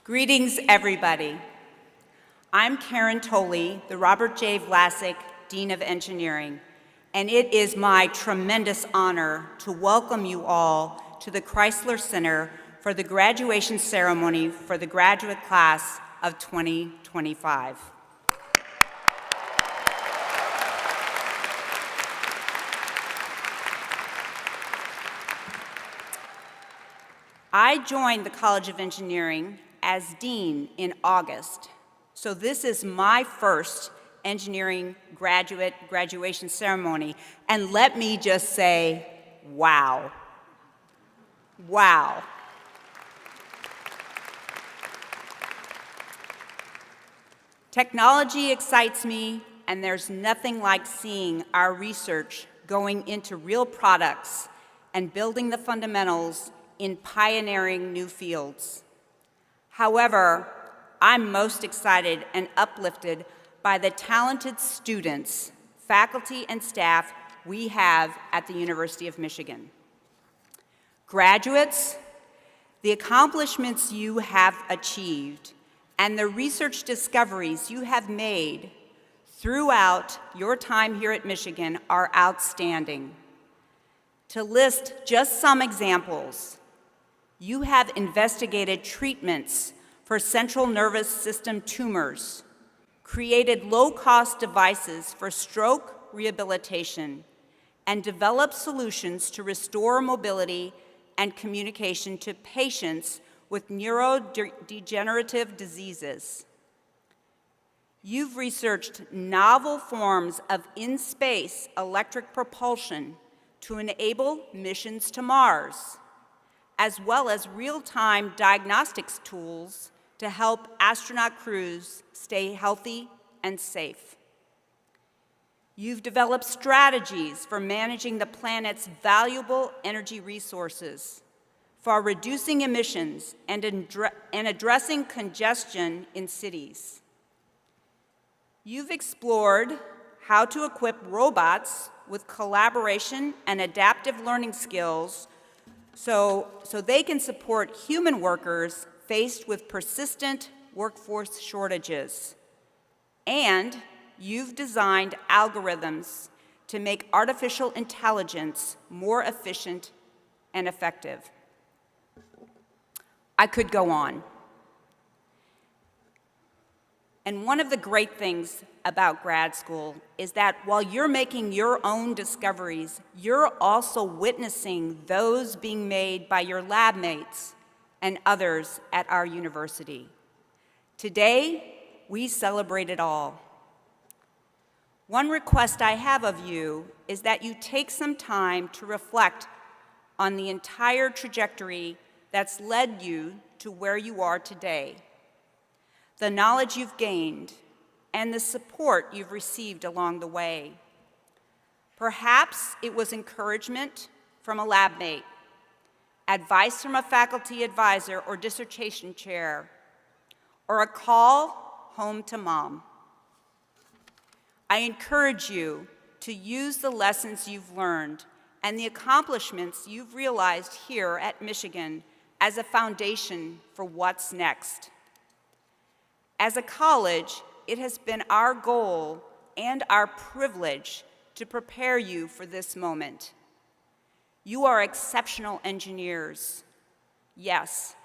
Greetings, everybody. I'm Karen Tolley, the Robert J. Vlasic Dean of Engineering, and it is my tremendous honor to welcome you all to the Chrysler Center for the graduation ceremony for the graduate class of 2025. I joined the College of Engineering as Dean in August, so this is my first engineering graduation ceremony, and let me just say, wow. Wow. Technology excites me, and there's nothing like seeing our research going into real products and building the fundamentals in pioneering new fields. However, I'm most excited and uplifted by the talented students, faculty, and staff we have at the University of Michigan. Graduates, the accomplishments you have achieved and the research discoveries you have made throughout your time here at Michigan are outstanding. To list just some examples, you have investigated treatments for central nervous system tumors, created low-cost devices for stroke rehabilitation, and developed solutions to restore mobility and communication to patients with neurodegenerative diseases. You've researched novel forms of in-space electric propulsion to enable missions to Mars, as well as real-time diagnostics tools to help astronaut crews stay healthy and safe. You've developed strategies for managing the planet's valuable energy resources, for reducing emissions and addressing congestion in cities. You've explored how to equip robots with collaboration and adaptive learning skills so they can support human workers faced with persistent workforce shortages. And you've designed algorithms to make artificial intelligence more efficient and effective. I could go on. And one of the great things about grad school is that while you're making your own discoveries, you're also witnessing those being made by your lab mates and others at our university. Today, we celebrate it all. One request I have of you is that you take some time to reflect on the entire trajectory that's led you to where you are today, the knowledge you've gained, and the support you've received along the way. Perhaps it was encouragement from a lab mate, advice from a faculty advisor or dissertation chair, or a call home to mom. I encourage you to use the lessons you've learned and the accomplishments you've realized here at Michigan as a foundation for what's next. As a college, it has been our goal and our privilege to prepare you for this moment. You are exceptional engineers, yes,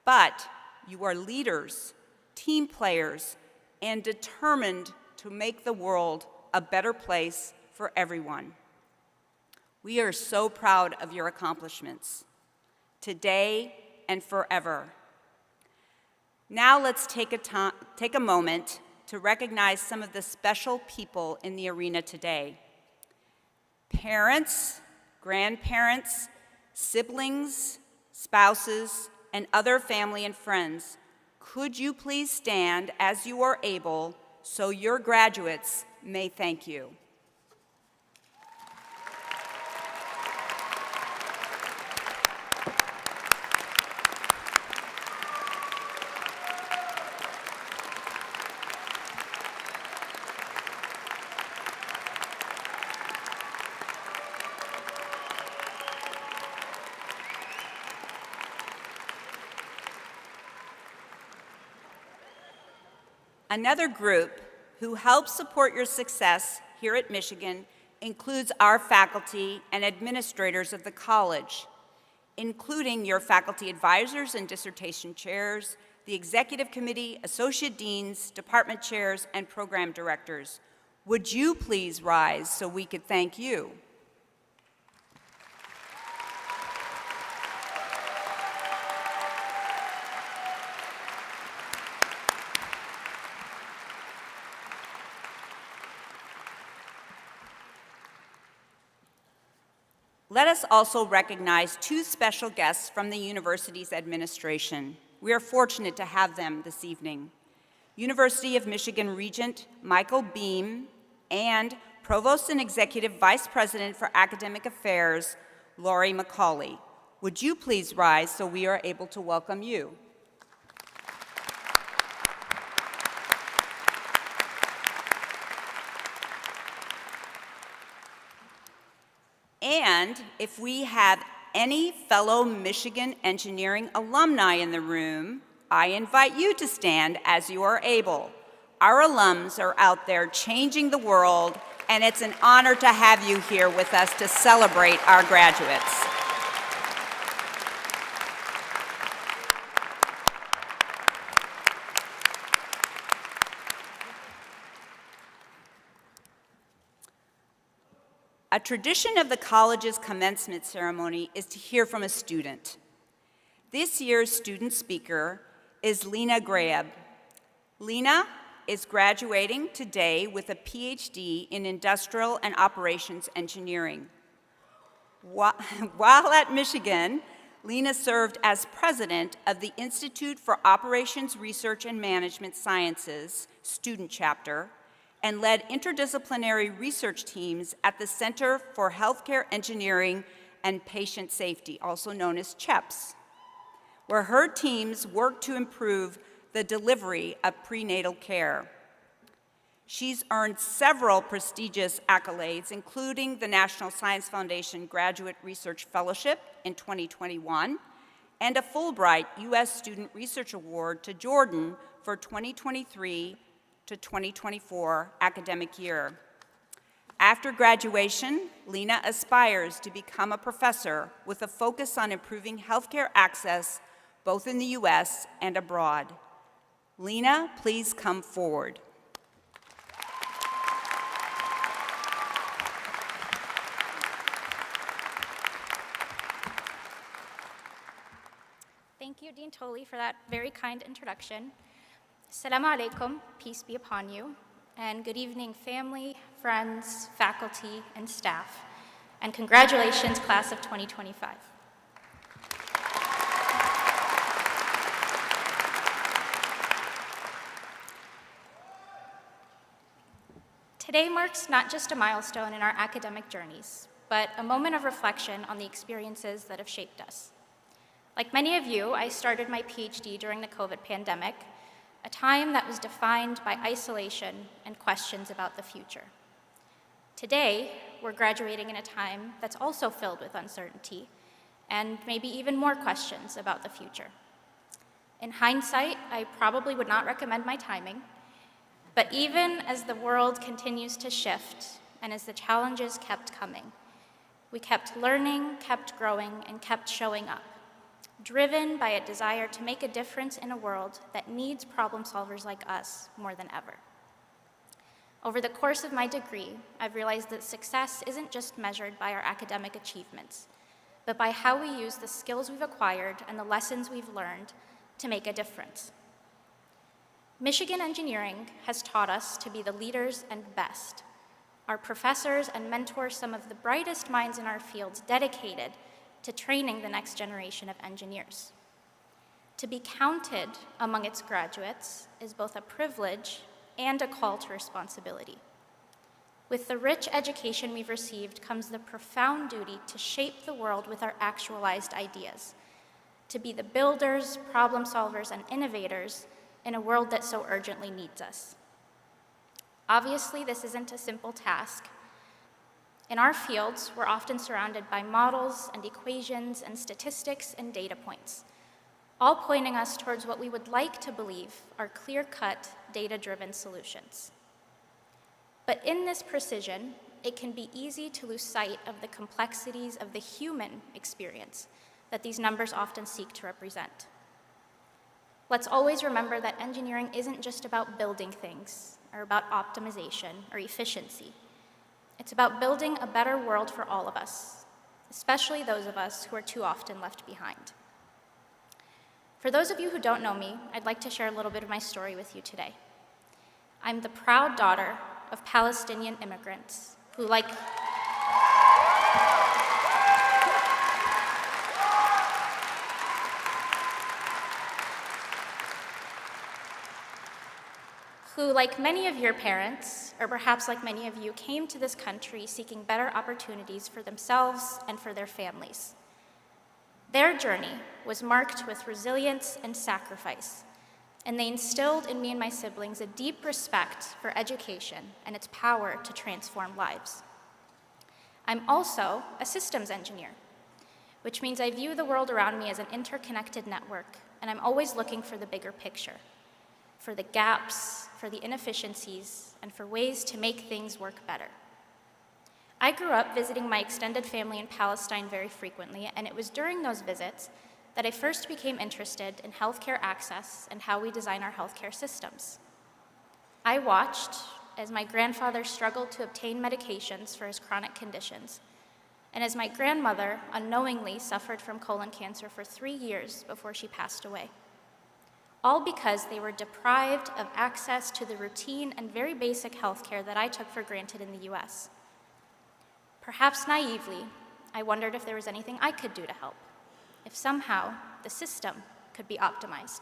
but you are leaders, team players, and determined to make the world a better place for everyone. We are so proud of your accomplishments, today and forever. Now let's take a moment to recognize some of the special people in the arena today. Parents, grandparents, siblings, spouses, and other family and friends, could you please stand as you are able so your graduates may thank you. Another group who helps support your success here at Michigan includes our faculty and administrators of the college, including your faculty advisors and dissertation chairs, the executive committee, associate deans, department chairs, and program directors. Would you please rise so we could thank you? Let us also recognize two special guests from the university's administration. We are fortunate to have them this evening. University of Michigan Regent Michael Beam and Provost and Executive Vice President for Academic Affairs, Lori McCauley. Would you please rise so we are able to welcome you? And if we have any fellow Michigan engineering alumni in the room, I invite you to stand as you are able. Our alums are out there changing the world, and it's an honor to have you here with us to celebrate our graduates. A tradition of the college's commencement ceremony is to hear from a student. This year's student speaker is Lena Graeb. Lena is graduating today with a PhD in Industrial and Operations Engineering. While at Michigan, Lena served as president of the Institute for Operations Research and Management Sciences student chapter and led interdisciplinary research teams at the Center for Healthcare Engineering and Patient Safety, also known as CHEPS, where her teams worked to improve the delivery of prenatal care. She's earned several prestigious accolades, including the National Science Foundation Graduate Research Fellowship in 2021 and a Fulbright U.S. Student Research Award to Jordan for 2023 to 2024 academic year. After graduation, Lena aspires to become a professor with a focus on improving healthcare access both in the U.S. and abroad. Lena, please come forward. Thank you, Dean Tolley, for that very kind introduction. Assalamu alaikum, peace be upon you, and good evening, family, friends, faculty, and staff, and congratulations, class of 2025. Today marks not just a milestone in our academic journeys, but a moment of reflection on the experiences that have shaped us. Like many of you, I started my PhD during the COVID pandemic, a time that was defined by isolation and questions about the future. Today, we're graduating in a time that's also filled with uncertainty and maybe even more questions about the future. In hindsight, I probably would not recommend my timing, but even as the world continues to shift and as the challenges kept coming, we kept learning, kept growing, and kept showing up, driven by a desire to make a difference in a world that needs problem solvers like us more than ever. Over the course of my degree, I've realized that success isn't just measured by our academic achievements, but by how we use the skills we've acquired and the lessons we've learned to make a difference. Michigan engineering has taught us to be the leaders and best. Our professors and mentors some of the brightest minds in our fields dedicated to training the next generation of engineers. To be counted among its graduates is both a privilege and a call to responsibility. With the rich education we've received comes the profound duty to shape the world with our actualized ideas, to be the builders, problem solvers, and innovators in a world that so urgently needs us. Obviously, this isn't a simple task. In our fields, we're often surrounded by models and equations and statistics and data points, all pointing us towards what we would like to believe are clear-cut, data-driven solutions. But in this precision, it can be easy to lose sight of the complexities of the human experience that these numbers often seek to represent. Let's always remember that engineering isn't just about building things or about optimization or efficiency. It's about building a better world for all of us, especially those of us who are too often left behind. For those of you who don't know me, I'd like to share a little bit of my story with you today. I'm the proud daughter of Palestinian immigrants who, like many of your parents, or perhaps like many of you, came to this country seeking better opportunities for themselves and for their families. Their journey was marked with resilience and sacrifice, and they instilled in me and my siblings a deep respect for education and its power to transform lives. I'm also a systems engineer, which means I view the world around me as an interconnected network, and I'm always looking for the bigger picture, for the gaps, for the inefficiencies, and for ways to make things work better. I grew up visiting my extended family in Palestine very frequently, and it was during those visits that I first became interested in healthcare access and how we design our healthcare systems. I watched as my grandfather struggled to obtain medications for his chronic conditions, and as my grandmother unknowingly suffered from colon cancer for 3 years before she passed away. All because they were deprived of access to the routine and very basic healthcare that I took for granted in the US. Perhaps naively, I wondered if there was anything I could do to help, if somehow the system could be optimized.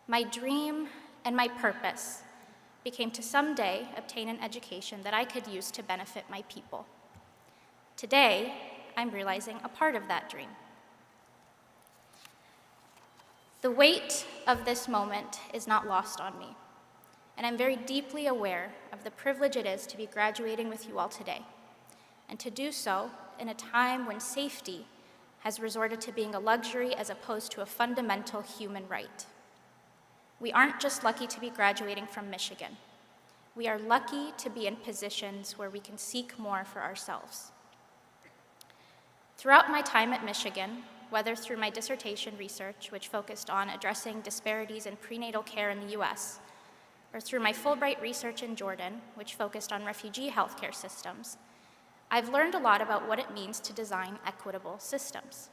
My dream and my purpose became to someday obtain an education that I could use to benefit my people. Today, I'm realizing a part of that dream. The weight of this moment is not lost on me, and I'm very deeply aware of the privilege it is to be graduating with you all today, and to do so in a time when safety has resorted to being a luxury as opposed to a fundamental human right. We aren't just lucky to be graduating from Michigan. We are lucky to be in positions where we can seek more for ourselves. Throughout my time at Michigan, whether through my dissertation research, which focused on addressing disparities in prenatal care in the US, or through my Fulbright research in Jordan, which focused on refugee healthcare systems, I've learned a lot about what it means to design equitable systems.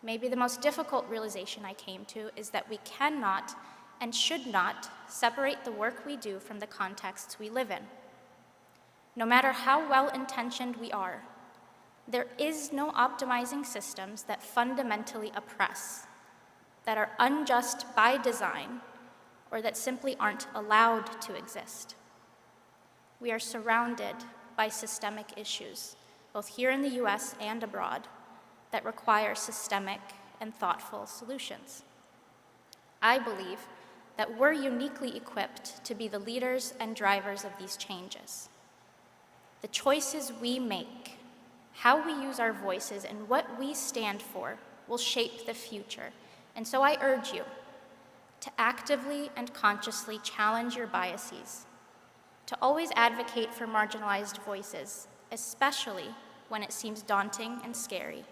Maybe the most difficult realization I came to is that we cannot and should not separate the work we do from the contexts we live in. No matter how well-intentioned we are, there is no optimizing systems that fundamentally oppress, that are unjust by design, or that simply aren't allowed to exist. We are surrounded by systemic issues, both here in the US and abroad, that require systemic and thoughtful solutions. I believe that we're uniquely equipped to be the leaders and drivers of these changes. The choices we make, how we use our voices, and what we stand for will shape the future. And so I urge you to actively and consciously challenge your biases, to always advocate for marginalized voices, especially when it seems daunting and scary,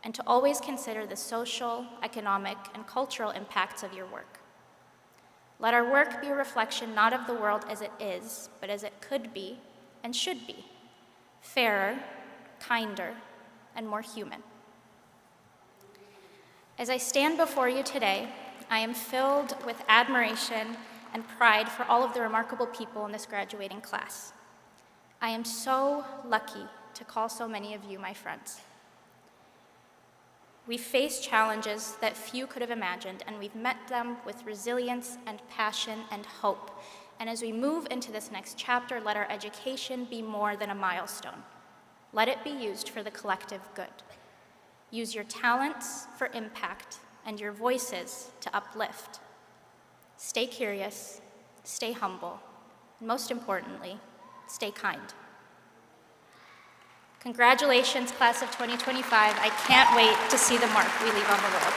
and to always consider the social, economic, and cultural impacts of your work. Let our work be a reflection not of the world as it is, but as it could be and should be, fairer, kinder, and more human. As I stand before you today, I am filled with admiration and pride for all of the remarkable people in this graduating class. I am so lucky to call so many of you my friends. We face challenges that few could have imagined, and we've met them with resilience and passion and hope. And as we move into this next chapter, let our education be more than a milestone. Let it be used for the collective good. Use your talents for impact and your voices to uplift. Stay curious, stay humble, and most importantly, stay kind. Congratulations, class of 2025. I can't wait to see the mark we leave on the world.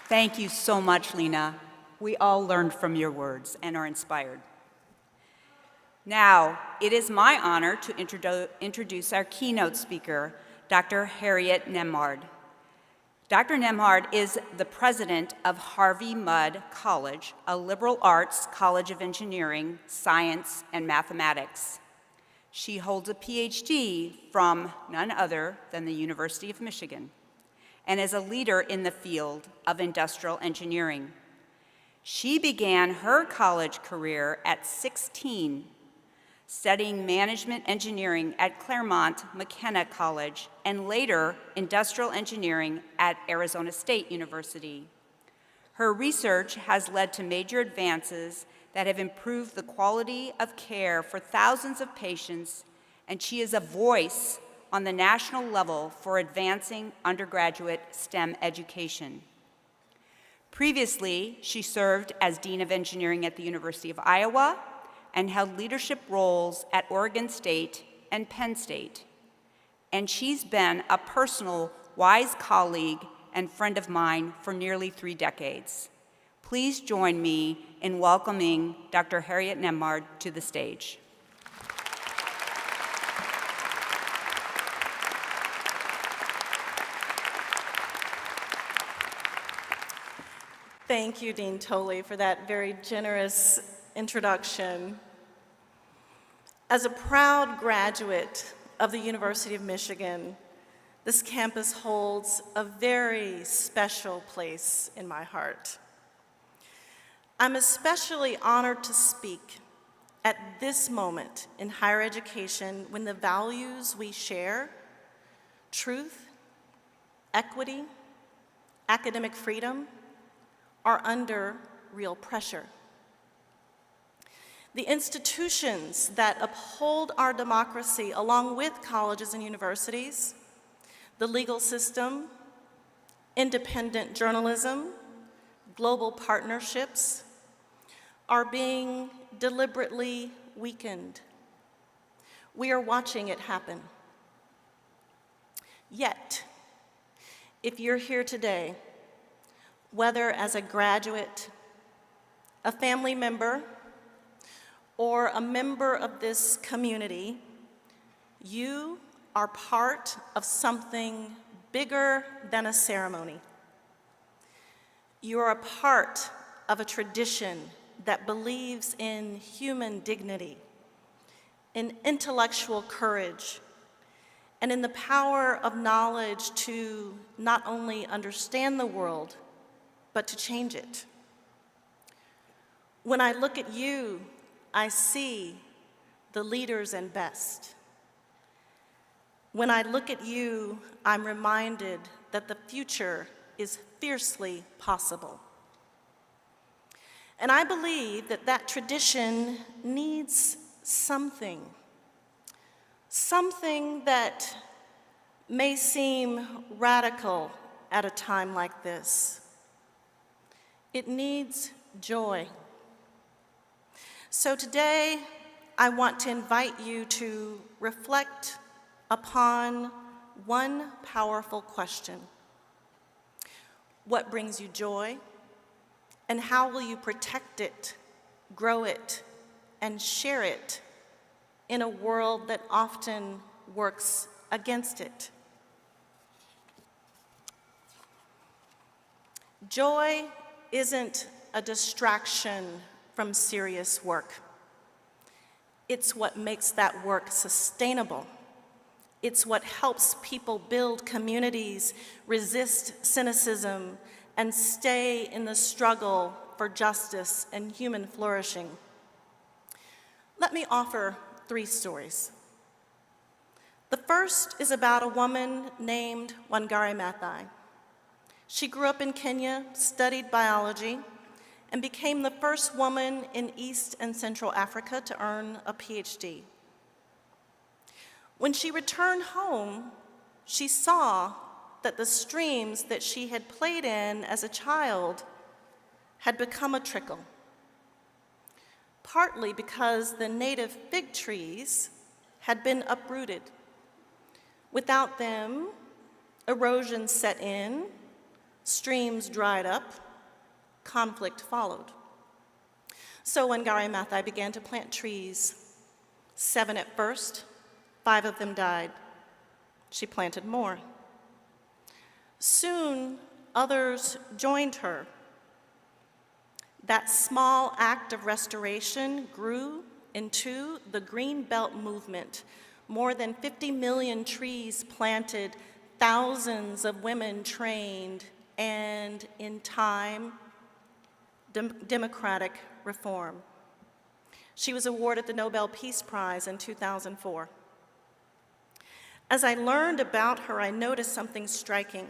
Thank you so much, Lena. We all learned from your words and are inspired. Now, it is my honor to introduce our keynote speaker, Dr. Harriet Nembhard. Dr. Nembhard is the president of Harvey Mudd College, a liberal arts college of engineering, science, and mathematics. She holds a PhD from none other than the University of Michigan and is a leader in the field of industrial engineering. She began her college career at 16, studying management engineering at Claremont McKenna College and later industrial engineering at Arizona State University. Her research has led to major advances that have improved the quality of care for thousands of patients, and she is a voice on the national level for advancing undergraduate STEM education. Previously, she served as Dean of Engineering at the University of Iowa and held leadership roles at Oregon State and Penn State. And she's been a personal, wise colleague and friend of mine for nearly 3 decades. Please join me in welcoming Dr. Harriet Nembhard to the stage. Thank you, Dean Tolley, for that very generous introduction. As a proud graduate of the University of Michigan, this campus holds a very special place in my heart. I'm especially honored to speak at this moment in higher education when the values we share, truth, equity, academic freedom, are under real pressure. The institutions that uphold our democracy, along with colleges and universities, the legal system, independent journalism, global partnerships, are being deliberately weakened. We are watching it happen. Yet, if you're here today, whether as a graduate, a family member, or a member of this community, you are part of something bigger than a ceremony. You are a part of a tradition that believes in human dignity, in intellectual courage, and in the power of knowledge to not only understand the world, but to change it. When I look at you, I see the leaders and best. When I look at you, I'm reminded that the future is fiercely possible. And I believe that that tradition needs something that may seem radical at a time like this. It needs joy. So today, I want to invite you to reflect upon one powerful question. What brings you joy, and how will you protect it, grow it, and share it in a world that often works against it? Joy isn't a distraction from serious work. It's what makes that work sustainable. It's what helps people build communities, resist cynicism, and stay in the struggle for justice and human flourishing. Let me offer 3 stories. The first is about a woman named Wangari Maathai. She grew up in Kenya, studied biology, and became the first woman in East and Central Africa to earn a PhD. When she returned home, she saw that the streams that she had played in as a child had become a trickle, partly because the native fig trees had been uprooted. Without them, erosion set in, streams dried up, conflict followed. So Wangari Maathai began to plant trees. 7 at first, 5 of them died. She planted more. Soon, others joined her. That small act of restoration grew into the Green Belt movement. More than 50 million trees planted, thousands of women trained, and in time, democratic reform. She was awarded the Nobel Peace Prize in 2004. As I learned about her, I noticed something striking.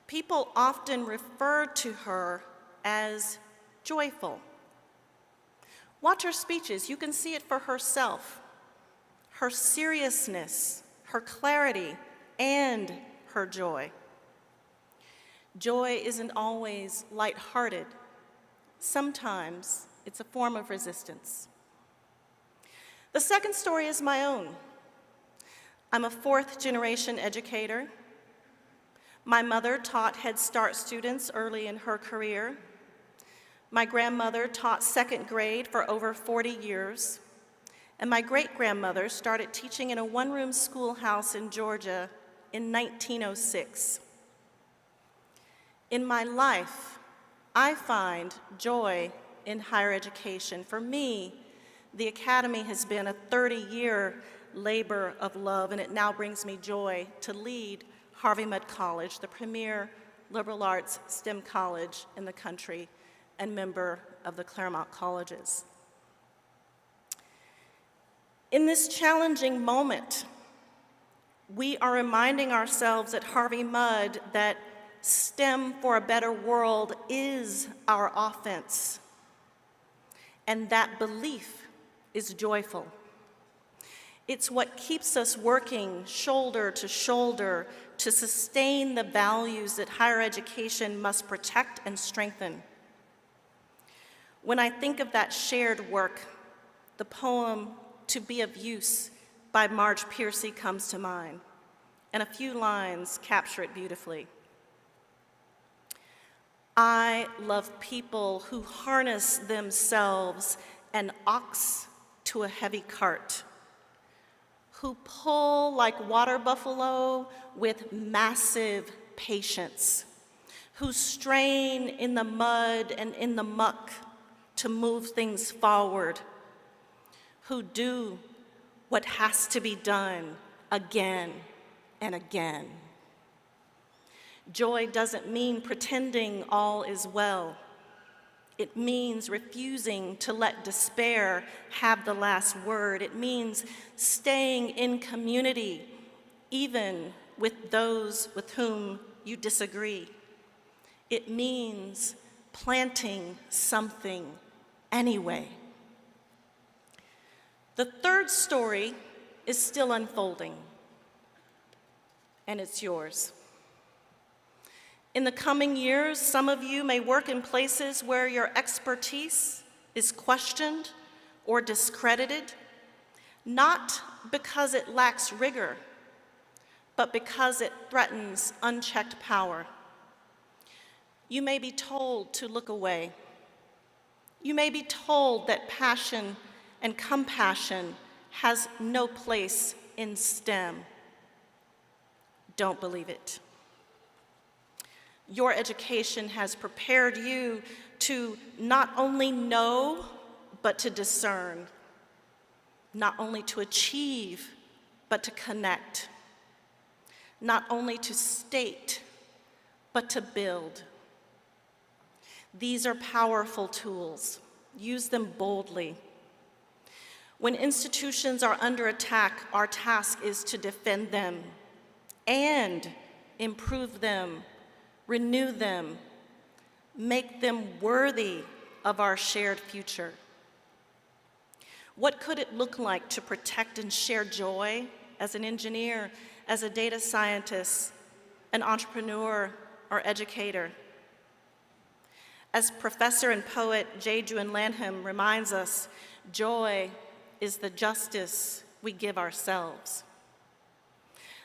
People often referred to her as joyful. Watch her speeches, you can see it for herself. Her seriousness, her clarity, and her joy. Joy isn't always lighthearted. Sometimes it's a form of resistance. The second story is my own. I'm a 4th-generation educator. My mother taught Head Start students early in her career. My grandmother taught 2nd grade for over 40 years. And my great-grandmother started teaching in a one-room schoolhouse in Georgia in 1906. In my life, I find joy in higher education. For me, the Academy has been a 30-year labor of love, and it now brings me joy to lead Harvey Mudd College, the premier liberal arts STEM college in the country and member of the Claremont Colleges. In this challenging moment, we are reminding ourselves at Harvey Mudd that STEM for a better world is our offense, and that belief is joyful. It's what keeps us working shoulder to shoulder to sustain the values that higher education must protect and strengthen. When I think of that shared work, the poem "To Be of Use" by Marge Piercy comes to mind, and a few lines capture it beautifully. I love people who harness themselves an ox to a heavy cart, who pull like water buffalo with massive patience, who strain in the mud and in the muck to move things forward, who do what has to be done again and again. Joy doesn't mean pretending all is well. It means refusing to let despair have the last word. It means staying in community, even with those with whom you disagree. It means planting something anyway. The third story is still unfolding, and it's yours. In the coming years, some of you may work in places where your expertise is questioned or discredited, not because it lacks rigor, but because it threatens unchecked power. You may be told to look away. You may be told that passion and compassion has no place in STEM. Don't believe it. Your education has prepared you to not only know, but to discern, not only to achieve, but to connect, not only to state, but to build. These are powerful tools. Use them boldly. When institutions are under attack, our task is to defend them and improve them, renew them, make them worthy of our shared future. What could it look like to protect and share joy as an engineer, as a data scientist, an entrepreneur, or educator? As professor and poet J. Juan Lanham reminds us, joy is the justice we give ourselves.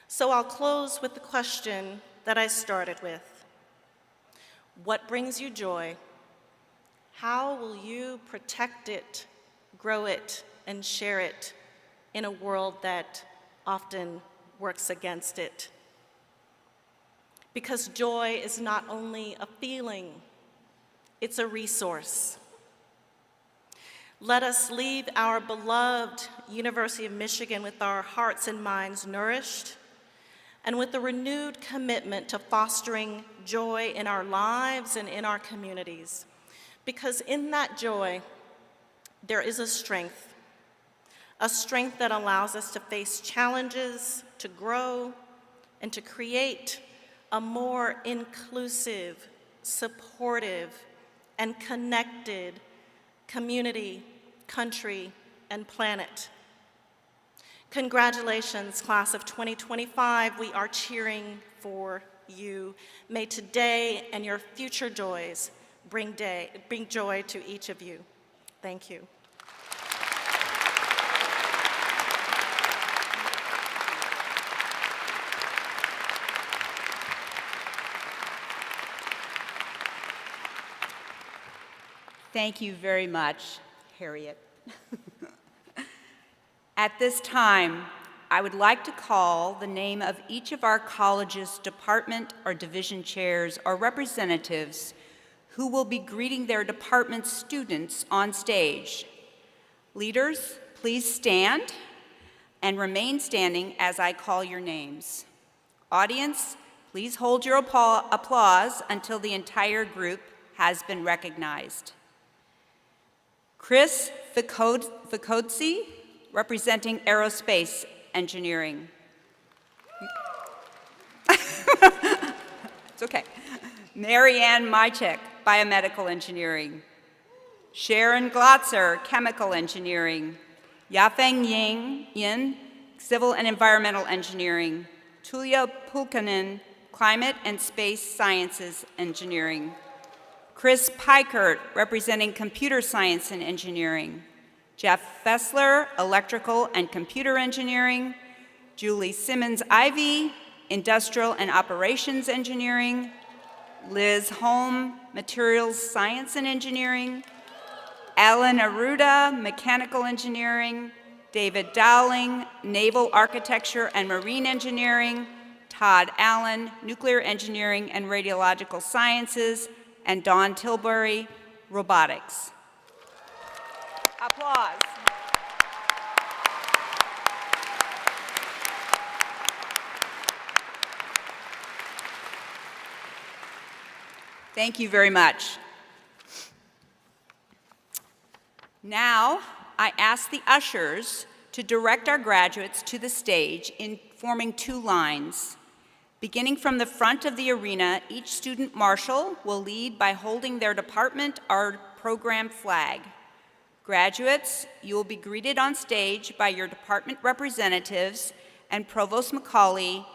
So I'll close with the question that I started with. What brings you joy? How will you protect it, grow it, and share it in a world that often works against it? Because joy is not only a feeling, it's a resource. Let us leave our beloved University of Michigan with our hearts and minds nourished, and with a renewed commitment to fostering joy in our lives and in our communities. Because in that joy, there is a strength that allows us to face challenges, to grow, and to create a more inclusive, supportive, and connected community, country, and planet. Congratulations, class of 2025. We are cheering for you. May today and your future joys bring joy to each of you. Thank you. Thank you very much, Harriet. At this time, I would like to call the name of each of our college's department or division chairs or representatives who will be greeting their department students on stage. Leaders, please stand and remain standing as I call your names. Audience, please hold your applause until the entire group has been recognized. Chris Ficozzi, representing Aerospace Engineering. It's okay. Marianne Mychek, Biomedical Engineering. Sharon Glotzer, Chemical Engineering. Yafeng Yin, Civil and Environmental Engineering. Tulia Pulkinen, Climate and Space Sciences Engineering. Chris Pikert, representing Computer Science and Engineering. Jeff Fessler, Electrical and Computer Engineering. Julie Simmons-Ivy, Industrial and Operations Engineering. Liz Holm, Materials Science and Engineering, Alan Aruda, Mechanical Engineering, David Dowling, Naval Architecture and Marine Engineering, Todd Allen, Nuclear Engineering and Radiological Sciences, and Dawn Tilbury, Robotics. Applause. Thank you very much. Now, I ask the ushers to direct our graduates to the stage in forming two lines. Beginning from the front of the arena, each student marshal will lead by holding their department or program flag. Graduates, you will be greeted on stage by your department representatives and Provost Macaulay,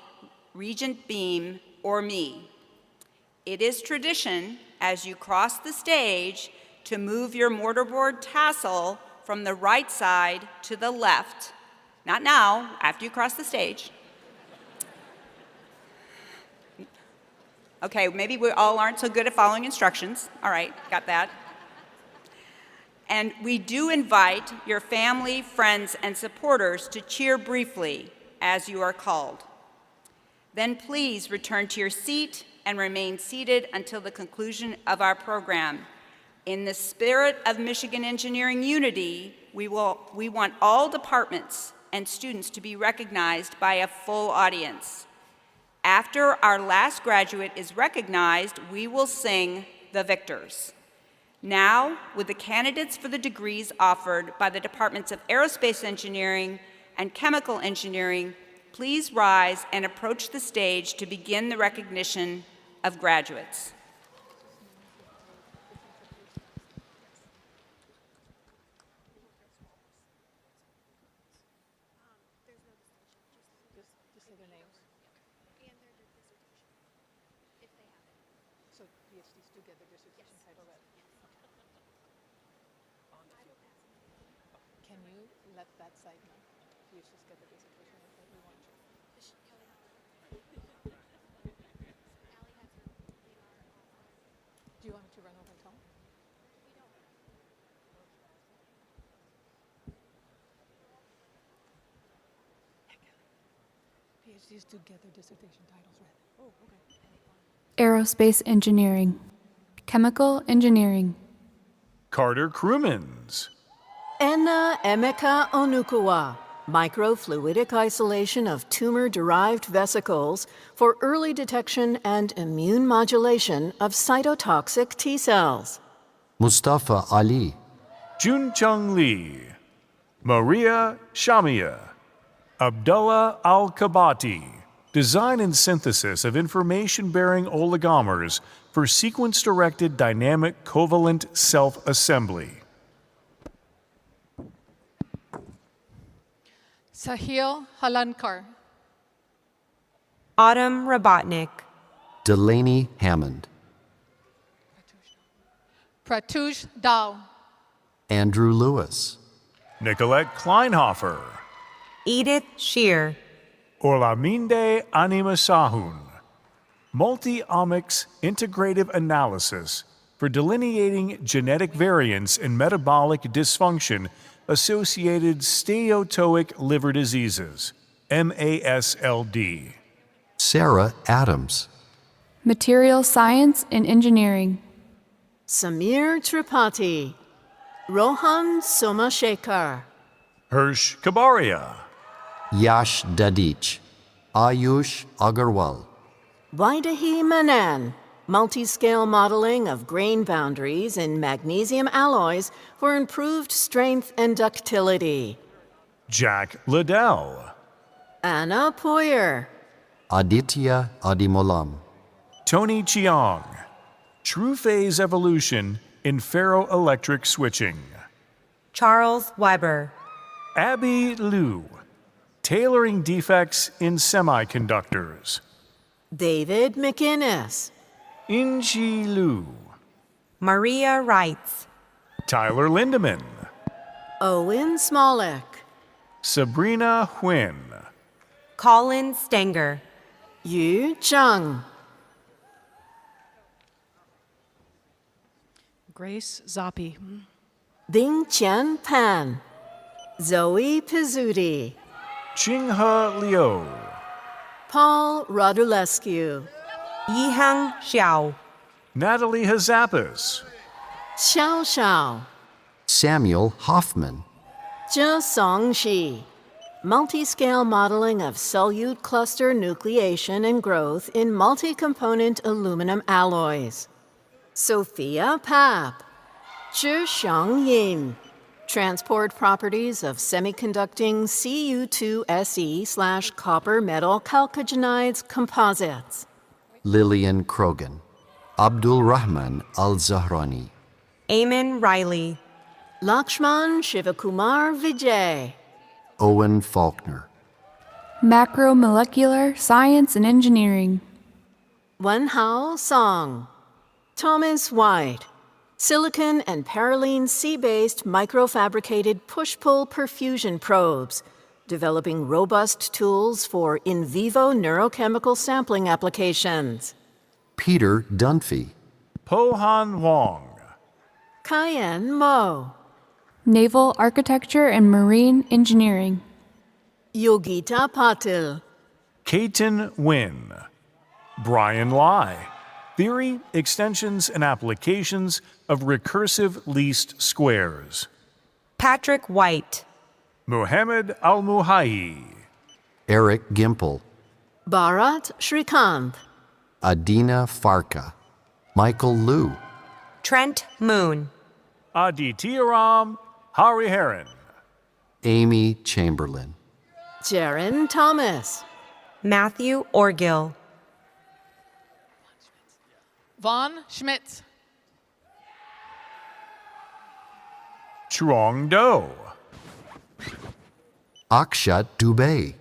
Regent Beam, or me. It is tradition, as you cross the stage, to move your mortarboard tassel from the right side to the left. Not now, after you cross the stage. Okay, maybe we all aren't so good at following instructions. All right, got that. And we do invite your family, friends, and supporters to cheer briefly as you are called. Then please return to your seat and remain seated until the conclusion of our program. In the spirit of Michigan Engineering Unity, we want all departments and students to be recognized by a full audience. After our last graduate is recognized, we will sing the victors. Now, with the candidates for the degrees offered by the Departments of Aerospace Engineering and Chemical Engineering, please rise and approach the stage to begin the recognition of graduates. Can you let that side know? You just get the dissertation if we want to. Do you want me to run over and tell them? PhDs do get their dissertation titles read. Oh, okay. Aerospace Engineering, Chemical Engineering, Carter Crumans, Enna Emeka Onukwa, microfluidic isolation of tumor-derived vesicles for early detection and immune modulation of cytotoxic T cells. Mustafa Ali, Junchung Lee, Maria Shamia, Abdullah Al-Kabati, design and synthesis of information-bearing oligomers for sequence-directed dynamic covalent self-assembly. Sahil Halankar. Autumn Robotnik. Delaney Hammond, Pratush Dao. Andrew Lewis, Nicolette Kleinhofer, Edith Shear. Olamide Animasahun, multi-omics integrative analysis for delineating genetic variants in metabolic dysfunction associated steatoic liver diseases, MASLD. Sarah Adams, Material Science and Engineering, Samir Tripathi, Rohan Somashekar, Hirsch Kabaria, Yash Dadich, Ayush Agarwal, Vaidehi Manan, multi-scale modeling of grain boundaries in magnesium alloys for improved strength and ductility. Jack Liddell, Anna Poyer, Aditya Adimolam, Tony Chiang, True Phase Evolution in Ferroelectric Switching, Charles Weber. Abby Liu, Tailoring Defects in Semiconductors, David McInnes, Inji Liu, Maria Reitz. Tyler Lindemann, Owen Smolek, Sabrina Huynh, Colin Stenger. Yu Zhang, Grace Zappi. Bing Qian Pan, Zoe Pizzuti, Chinghe Liu, Paul Radulescu, Yihang Xiao, Natalie Hazapis, Xiao Xiao, Samuel Hoffman, Zhe Songxi, multi-scale modeling of solute cluster nucleation and growth in multi-component aluminum alloys. Sophia Papp, Zhi Yin, transport properties of semiconducting Cu2Se/copper metal chalcogenides composites. Lillian Krogan, Abdul Rahman Al-Zahrani, Eamon Riley, Lakshman Shivakumar Vijay, Owen Faulkner, Macromolecular Science and Engineering. Wenhao Song, Thomas White, silicon and parylene C-based microfabricated push-pull perfusion probes, developing robust tools for in vivo neurochemical sampling applications. Peter Dunphy, Po-Han Wong, Cayenne Mo, Naval Architecture and Marine Engineering. Yogita Patil, Keaton Wynn, Brian Lai, Theory, Extensions, and Applications of Recursive Least Squares, Patrick White, Muhammad Al-Muhai, Eric Gimple, Bharat Shrikant, Adina Farka, Michael Liu, Trent Moon, Adityaram Hariharan, Amy Chamberlain, Jaren Thomas, Matthew Orgill, Vaughn Schmitz. Truong Do, Akshat Dubey,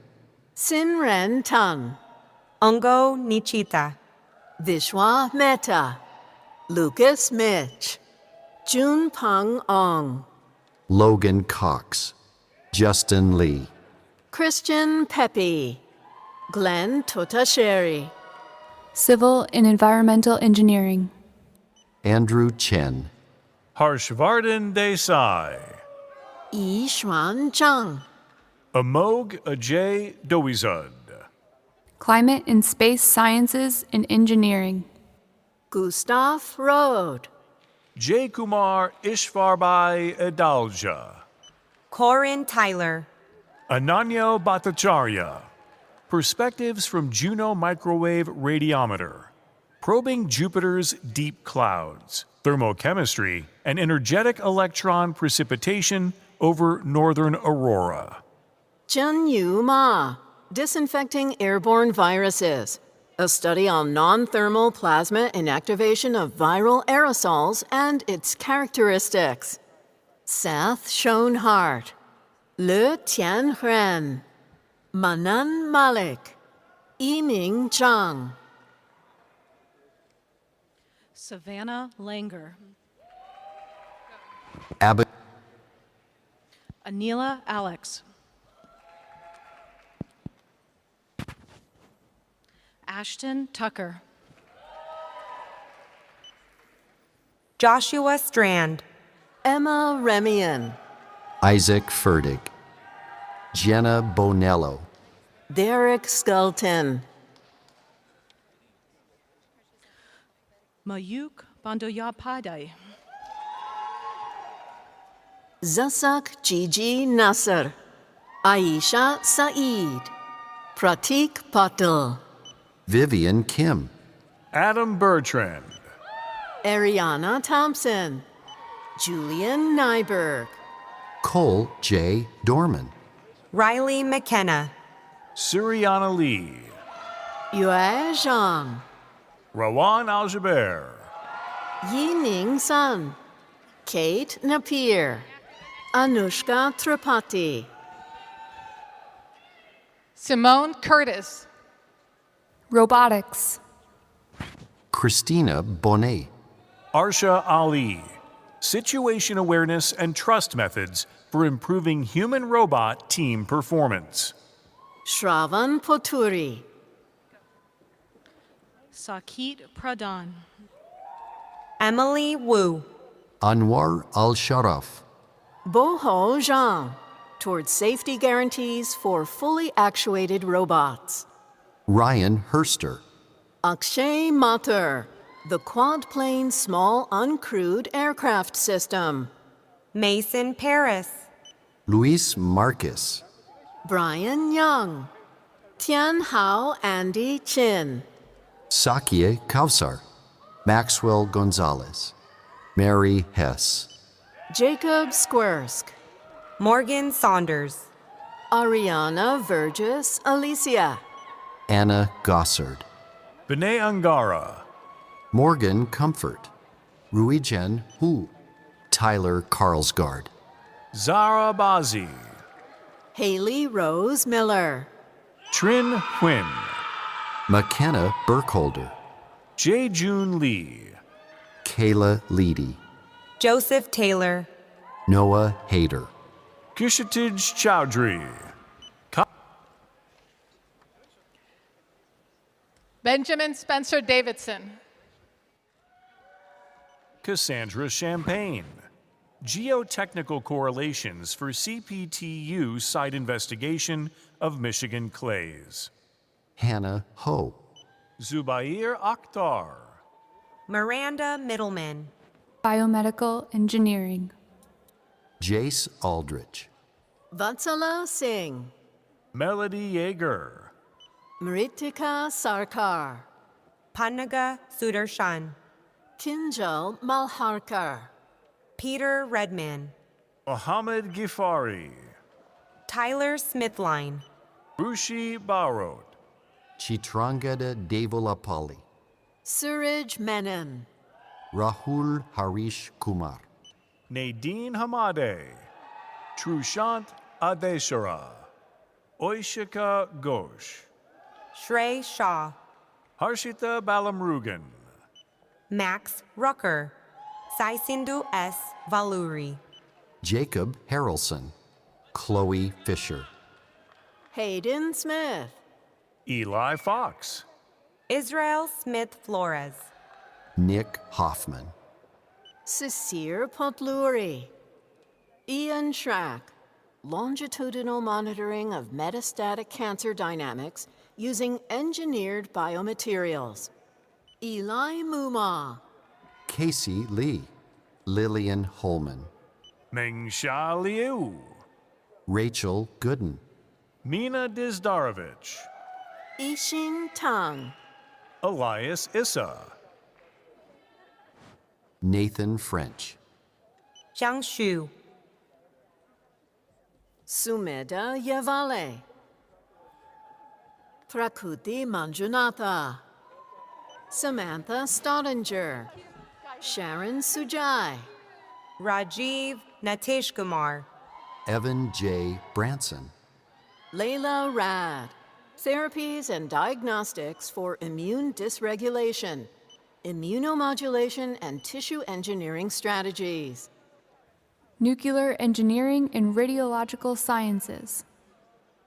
Sinren Tan, Ungo Nichita, Vishwa Mehta, Lucas Mitch, Junpeng Ong, Logan Cox, Justin Lee, Christian Pepe, Glenn Totasheri, Civil and Environmental Engineering. Andrew Chen, Harshvardhan Desai, Yi Xuan Zhang, Amog Ajay Doizud, Climate and Space Sciences and Engineering. Gustav Rode, J. Kumar Ishvarbai Adalja, Corin Tyler, Ananyo Bhattacharya, Perspectives from Juno Microwave Radiometer, Probing Jupiter's Deep Clouds, Thermochemistry, and Energetic Electron Precipitation over Northern Aurora. Zhenyu Ma, Disinfecting Airborne Viruses, a study on non-thermal plasma inactivation of viral aerosols and its characteristics. Seth Schoenhardt, Le Tianren, Manan Malik, Yiming Zhang, Savannah Langer. Abbott, Anila Alex. Ashton Tucker. Joshua Strand, Emma Remian, Isaac Furtick, Jenna Bonello, Derek Skelton, Mayuk Bandoyapadai. Zasak Gigi Nasser, Aisha Saeed, Pratik Patil, Vivian Kim, Adam Bertrand, Ariana Thompson, Julian Nyberg, Cole J. Dorman, Riley McKenna, Suriana Lee, Yue Zhang, Rawan Aljaber, Yining Sun, Kate Napier, Anushka Tripathi, Simone Curtis. Robotics. Christina Bonet, Arsha Ali, Situation Awareness and Trust Methods for Improving Human-Robot Team Performance. Shravan Poturi, Sakit Pradhan. Emily Wu, Anwar Al-Sharaf, Boho Zhang, towards safety guarantees for fully actuated robots. Ryan Herster, Akshay Mathur, the quad-plane small uncrewed aircraft system. Mason Paris. Luis Marquez, Brian Young. Tian Hao Andy Chin. Sakie Kausar, Maxwell Gonzalez, Mary Hess, Jacob Skwersk. Morgan Saunders. Ariana Vergis Alicia. Anna Gossard, B'nai Angara, Morgan Comfort, Ruijen Hu, Tyler Carlsgard, Zara Bazi, Haley Rose Miller. Trin Huynh, McKenna Burkholder, Jae-Jun Lee, Kayla Leedy, Joseph Taylor. Noah Hayter, Kishitij Chowdhury, Benjamin Spencer Davidson. Cassandra Champagne, Geotechnical Correlations for CPTU Site Investigation of Michigan Clays, Hannah Ho, Zubair Akhtar, Miranda Middleman. Biomedical engineering. Jace Aldrich, Vatsala Singh. Melody Yeager, Mritika Sarkar. Pannaga Sudarshan. Kinjal Malharkar. Peter Redman. Mohammed Gifari, Tyler Smithline. Rushi Barot, Chitrangada Devolapalli, Suraj Menon. Rahul Harish Kumar, Nadine Hamade, Trushant Adeshara, Oishika Ghosh, Shrey Shaw. Harshita Balamrugan, Max Rucker. Saisindu S. Valuri. Jacob Harrelson, Chloe Fisher, Hayden Smith. Eli Fox, Israel Smith Flores. Nick Hoffman, Sisir Potluri. Ian Schrack. Longitudinal monitoring of metastatic cancer dynamics using engineered biomaterials. Eli Muma. Casey Lee, Lillian Holman, Mengsha Liu, Rachel Gooden, Mina Dizdarovich, Ishin Tang. Elias Issa, Nathan French, Jiang Shu. Sumeda Yavale. Prakuti Manjunatha. Samantha Stottinger. Sharon Sujai. Rajiv Natesh Kumar. Evan J. Branson, Layla Rad. Therapies and diagnostics for immune dysregulation, immunomodulation, and tissue engineering strategies. Nuclear engineering and radiological sciences.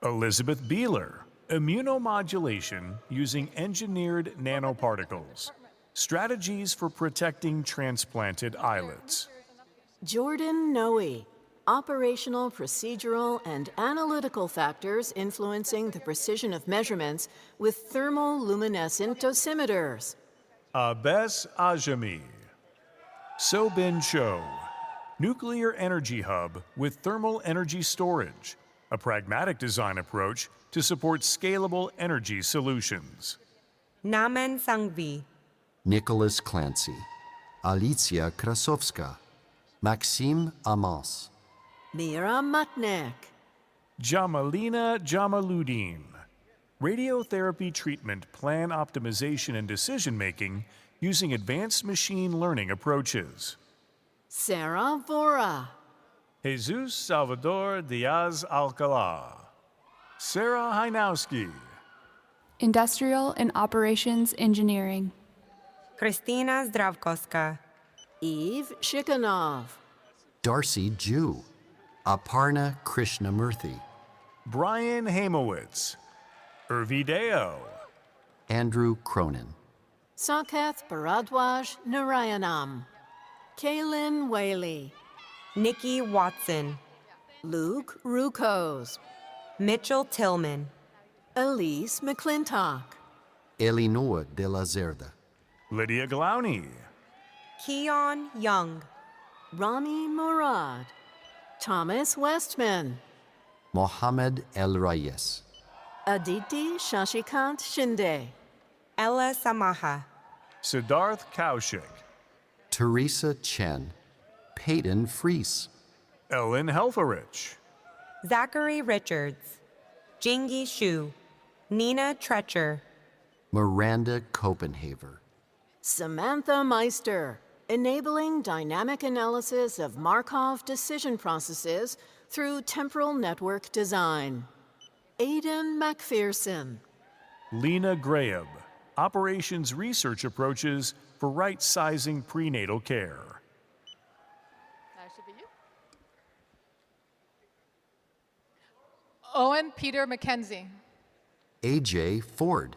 Elizabeth Beeler, Immunomodulation using engineered nanoparticles, strategies for protecting transplanted islets. Jordan Noe. Operational, procedural, and analytical factors influencing the precision of measurements with thermoluminescent dosimeters. Abes Ajami, Sobin Cho, Nuclear Energy Hub with thermal energy storage, a pragmatic design approach to support scalable energy solutions. Naman Sangvi. Nicholas Clancy, Alicia Krasovska, Maxime Amos, Mira Mutnik. Jamalina Jamaluddin, Radiotherapy Treatment Plan Optimization and Decision Making using advanced machine learning approaches. Sarah Vora. Jesus Salvador Diaz Alcala, Sarah Heinowski, Industrial and operations engineering. Kristina Zdravkoska. Eve Shikanov. Darcy Jew, Aparna Krishnamurthy, Brian Hamowitz, Urvideo, Andrew Cronin, Sakath Bharadwaj Narayanam. Kaylin Whaley, Nikki Watson, Luke Rukos, Mitchell Tillman, Elise McClintock, Elinor de la Zerda, Lydia Glowney, Keon Young, Rami Murad, Thomas Westman, Mohammed El Reyes, Aditi Shashikant Shinde, Ella Samaha, Siddharth Kaushik, Teresa Chen, Peyton Fries, Ellen Helferich, Zachary Richards, Jingi Shu, Nina Treacher, Miranda Copenhaver, Samantha Meister, enabling dynamic analysis of Markov decision processes through temporal network design. Aidan McPherson, Lena Graham, operations research approaches for right-sizing prenatal care. That should be you. Owen Peter McKenzie. AJ Ford,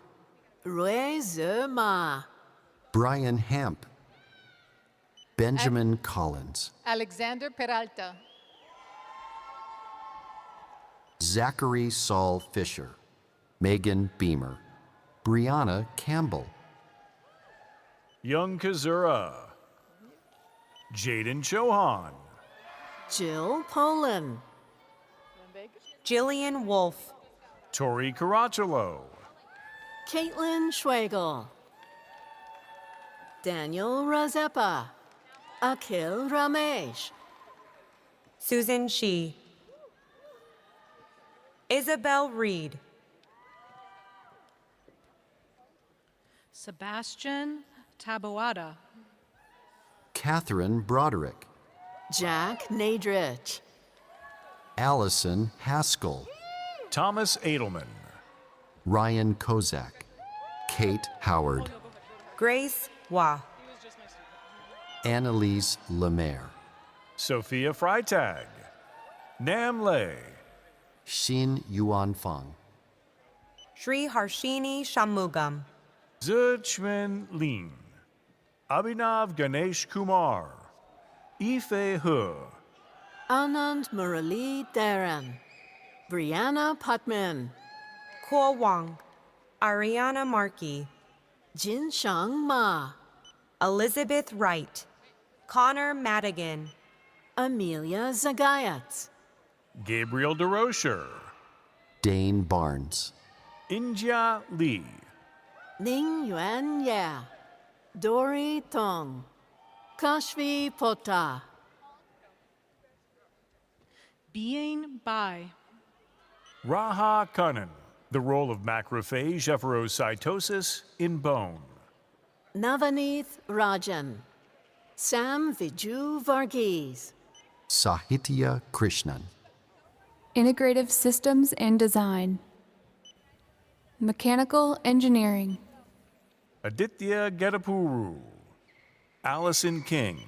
Rui Zema, Brian Hamp, Benjamin Collins, Alexander Peralta. Zachary Saul Fisher, Megan Beamer, Brianna Campbell, Young Kazura, Jaden Chauhan, Jill Poland, Jillian Wolfe, Tori Caracciolo, Caitlin Schwagel, Daniel Razepa, Akhil Ramesh, Susan Shi, Isabel Reed, Sebastian Taboada, Catherine Broderick, Jack Nadrich, Allison Haskell, Thomas Edelman, Ryan Kozak, Kate Howard, Grace Wah, Annalise Lemaire, Sophia Freitag, Nam Lei, Xin Yuan Fang, Sri Harshini Shanmugam, Zechman Lin, Abhinav Ganesh Kumar, Ife He, Anand Murali Dharan, Brianna Putman, Kuo Wang, Ariana Markey, Jinshang Ma, Elizabeth Wright, Connor Madigan, Amelia Zagayat, Gabriel DeRocher, Dane Barnes, Injia Lee, Ning Yuan Ye, Dory Tong, Kashvi Pota, Being Bai, Raha Kunnan, the role of macrophage efferocytosis in bone. Navaneeth Rajan, Sam Viju Varghese, Sahitya Krishnan, Integrative Systems and Design, Mechanical Engineering, Aditya Gedapuru, Allison King,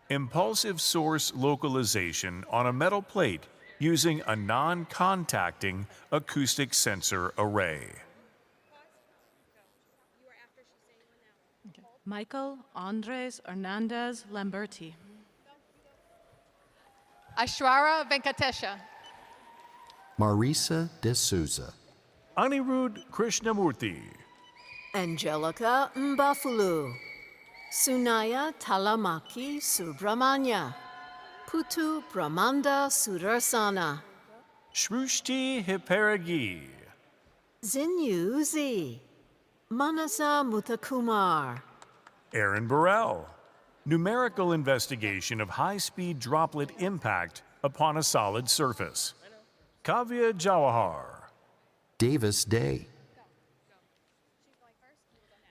impulsive source localization on a metal plate using a non-contacting acoustic sensor array. Michael Andres Hernandez Lamberti, Ashwara Venkatesha. Marisa de Souza, Anirudh Krishnamurthy, Angelica Mbafulu, Sunaya Talamaki Subramanya, Putu Brahmanda Sudarsana, Shrushti Hiparagi, Zinyu Z, Manasa Muthakumar, Aaron Burrell, numerical investigation of high-speed droplet impact upon a solid surface. Kavya Jawahar, Davis Day,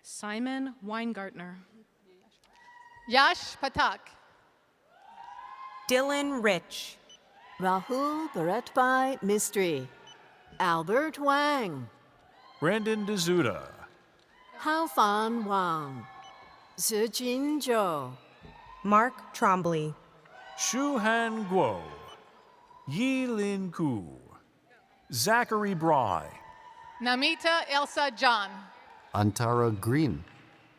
Simon Weingartner, Yash Patak. Dylan Rich, Rahul Bharatbhai Mistry, Albert Wang, Brandon Dezuda, Hao Fan Wang, Zijin Zhou, Mark Trombley, Shu Han Guo, Yi Lin Ku, Zachary Bry, Namita Elsa John. Antara Green,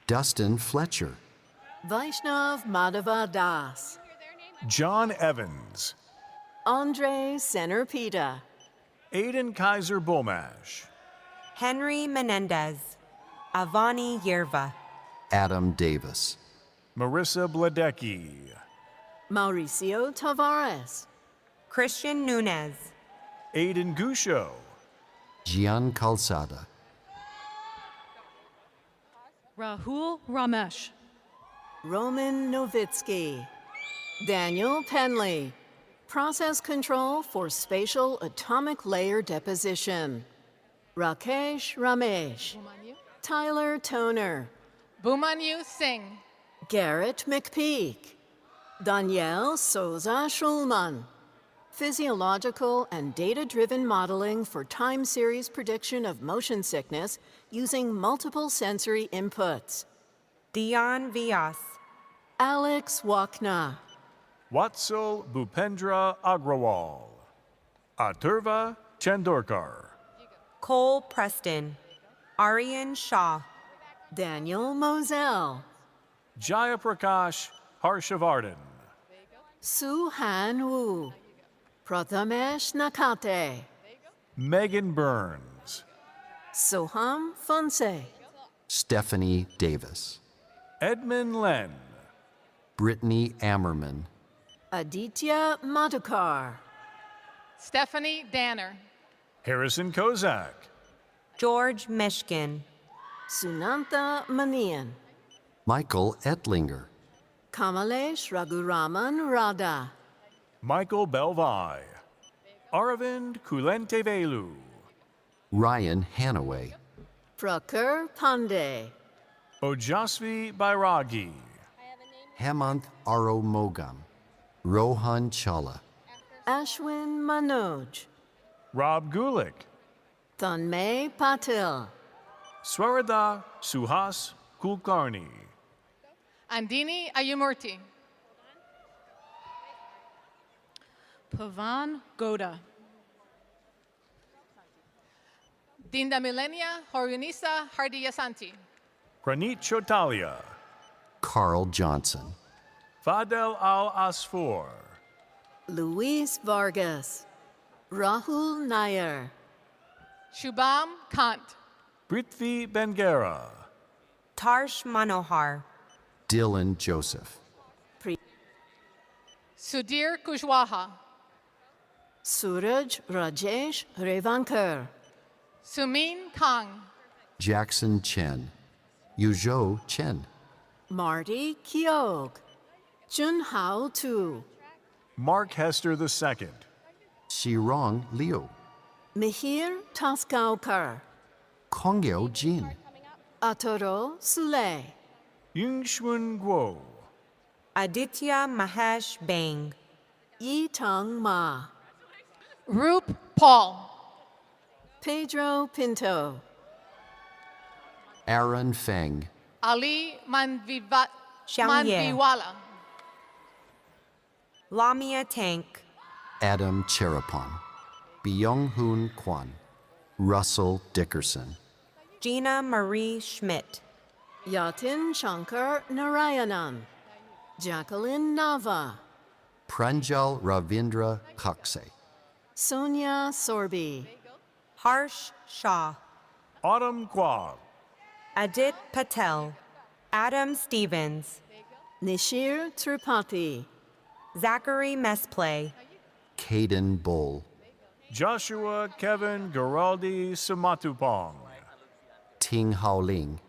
Dustin Fletcher, Vaishnav Madhava Das, John Evans, Andre Senerpita, Aidan Kaiser Bomash, Henry Menendez, Avani Yerva, Adam Davis, Marissa Bledecki, Mauricio Tavares, Christian Nunez, Aidan Gusho, Gian Calzada, Rahul Ramesh, Roman Novitsky, Daniel Penley, Process Control for Spatial Atomic Layer Deposition, Rakesh Ramesh, Tyler Toner, Bhumanyu Singh. Garrett McPeak, Danielle Souza Schulman, Physiological and Data-Driven Modeling for Time Series Prediction of Motion Sickness using Multiple Sensory Inputs, Dion Vias, Alex Wakna, Watsal Bhupendra Agrawal, Aturva Chandorkar, Cole Preston, Aryan Shah, Daniel Moselle, Jayaprakash Harshavardhan, Su-Han Wu, Prathamesh Nakate, Megan Burns, Soham Fonse, Stephanie Davis, Edmund Len, Brittany Ammerman, Aditya Madhukar, Stephanie Danner. Harrison Kozak, George Mishkin, Sunanta Manian, Michael Ettlinger, Kamalesh Raghuraman Radha, Michael Belvai, Aravind Kulentevelu, Ryan Hanaway, Prakhar Pandey, Ojasvi Bairagi, Hemanth Aromogam, Rohan Chawla, Ashwin Manoj, Rob Gulick, Tanmay Patil, Swarada Suhas Kulkarni, Andini Ayumurti. Pavan Goda, Dinda Milenia Horunisa Hardiyasanti. Pranit Chotalia, Carl Johnson, Fadel Al Asfour, Luis Vargas, Rahul Nair, Shubham Kant. Prithvi Bengera, Tarsh Manohar, Dylan Joseph, Sudhir Kushwaha. Suraj Rajesh Revankar, Sumin Kang. Jackson Chen, Yuzhou Chen, Marty Kiog, Junhao Tu, Mark Hester II, Shirong Liu, Mihir Taskaukar, Kongyeo Jin, Atoro Sule, Yingshun Guo, Aditya Mahesh Bang, Yi Tong Ma, Roop Paul. Pedro Pinto, Aaron Feng, Ali Xiang Ye. Manviwala. Lamia Tank, Adam Cherapon, Byung Hoon Kwan, Russell Dickerson, Gina Marie Schmidt, Yatin Shankar Narayanan, Jacqueline Nava, Pranjal Ravindra Kakse, Sonia Sorbi, Harsh Shah, Autumn Quab, Adit Patel, Adam Stevens, Nishir Tripathi, Zachary Mesplay, Caden Bull, Joshua Kevin Garaldi Samatupong, Ting Hao Ling,